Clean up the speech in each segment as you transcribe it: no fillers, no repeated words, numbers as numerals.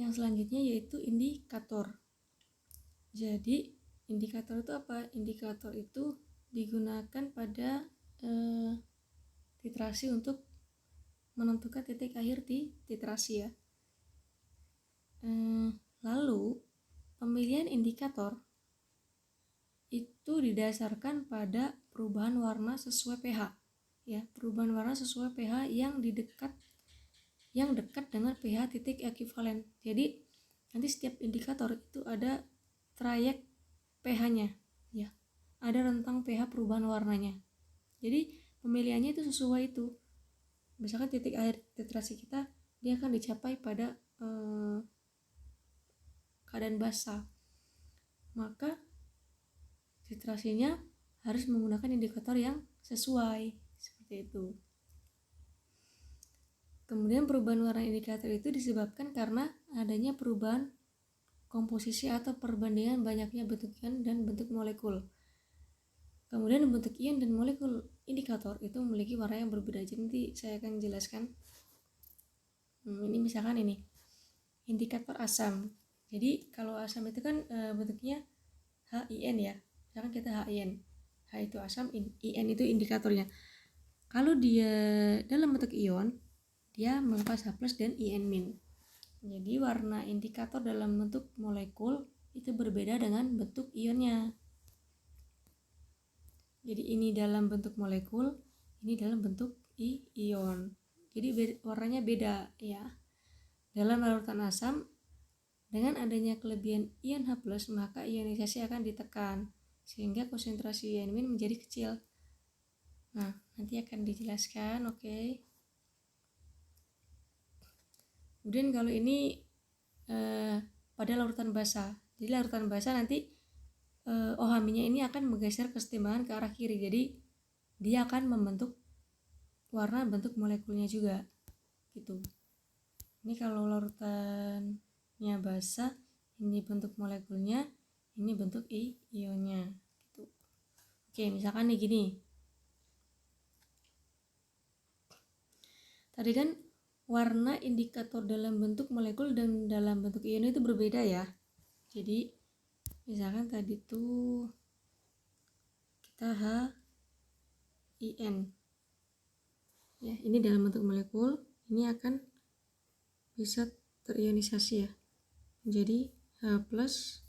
yang selanjutnya yaitu indikator. Jadi indikator itu apa? Indikator itu digunakan pada titrasi untuk menentukan titik akhir di titrasi ya. Lalu pemilihan indikator itu didasarkan pada perubahan warna sesuai pH ya, perubahan warna sesuai pH yang dekat dengan pH titik ekivalen. Jadi nanti setiap indikator itu ada trayek pH-nya ya, ada rentang pH perubahan warnanya. Jadi pemilihannya itu sesuai itu. Misalkan titik akhir titrasi kita dia akan dicapai pada keadaan basah, maka titrasinya harus menggunakan indikator yang sesuai seperti itu. Kemudian perubahan warna indikator itu disebabkan karena adanya perubahan komposisi atau perbandingan banyaknya bentuk ion dan bentuk molekul. Kemudian bentuk ion dan molekul indikator itu memiliki warna yang berbeda. Jadi nanti saya akan jelaskan. Ini misalkan ini indikator asam. Jadi kalau asam itu kan bentuknya HIN ya. Misalkan kita HIN. H itu asam, IN itu indikatornya. Kalau dia dalam bentuk ion, dia melepas H+ dan IN-. Jadi warna indikator dalam bentuk molekul itu berbeda dengan bentuk ionnya. Jadi ini dalam bentuk molekul, ini dalam bentuk ion. Jadi warnanya beda ya. Dalam larutan asam, dengan adanya kelebihan ion H+, maka ionisasi akan ditekan sehingga konsentrasi IN- menjadi kecil. Nah, nanti akan dijelaskan, oke. Kemudian kalau ini pada larutan basah. Jadi larutan basah nanti OH-nya ini akan menggeser kesetimbangan ke arah kiri. Jadi dia akan membentuk warna bentuk molekulnya juga. Gitu. Ini kalau larutannya basah, ini bentuk molekulnya, ini bentuk ionnya. Gitu. Oke, misalkan nih gini. Tadi kan warna indikator dalam bentuk molekul dan dalam bentuk ion itu berbeda ya. Jadi misalkan tadi tuh kita HIN ya, ini dalam bentuk molekul, ini akan bisa terionisasi ya, jadi H+ plus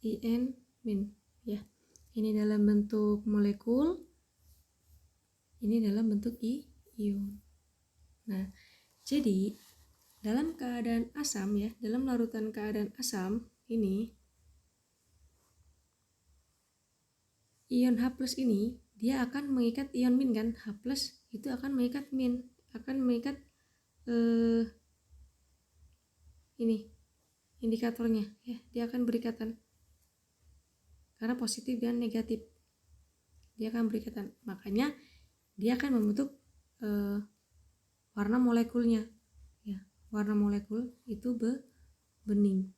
IN- ya. Ini dalam bentuk molekul, ini dalam bentuk ion. Nah, jadi dalam keadaan asam ya, dalam larutan keadaan asam ini ion H+ ini dia akan mengikat ion min kan, H+ itu akan mengikat min, akan mengikat ini indikatornya ya, dia akan berikatan karena positif dan negatif, dia akan berikatan, makanya dia akan membentuk warna molekulnya ya, warna molekul itu bening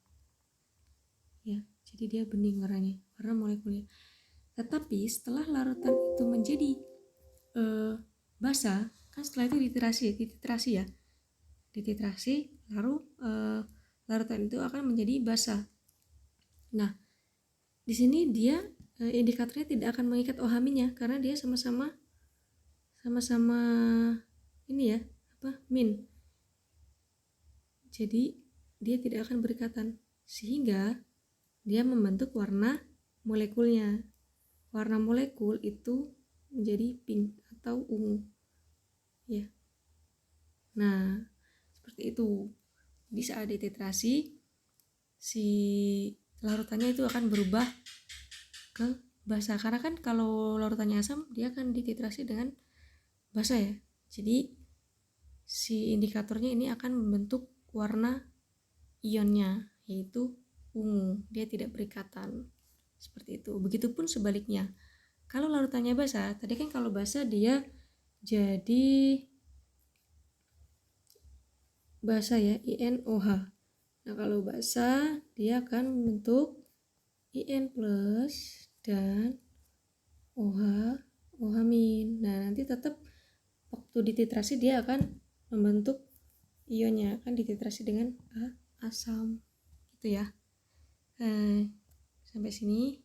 ya, jadi dia bening warnanya, warna molekulnya. Tetapi setelah larutan itu menjadi basah, kan setelah itu dititrasi ya, dititrasi lalu larutan itu akan menjadi basah. Nah, di sini dia indikatornya tidak akan mengikat OH-nya karena dia sama-sama ini ya, min. Jadi dia tidak akan berikatan sehingga dia membentuk warna molekulnya. Warna molekul itu menjadi pink atau ungu ya. Nah, seperti itu. Jadi saat dititrasi si larutannya itu akan berubah ke basah, karena kan kalau larutannya asam dia akan dititrasi dengan basah ya. Jadi si indikatornya ini akan membentuk warna ionnya yaitu ungu, dia tidak berikatan. Seperti itu. Begitupun sebaliknya. Kalau larutannya basah, tadi kan kalau basah dia jadi basah ya, INOH. Nah, kalau basah dia akan membentuk IN+ dan OH min. Nah, nanti tetap waktu dititrasi dia akan membentuk ionnya kan dititrasi dengan asam gitu ya. Sampai sini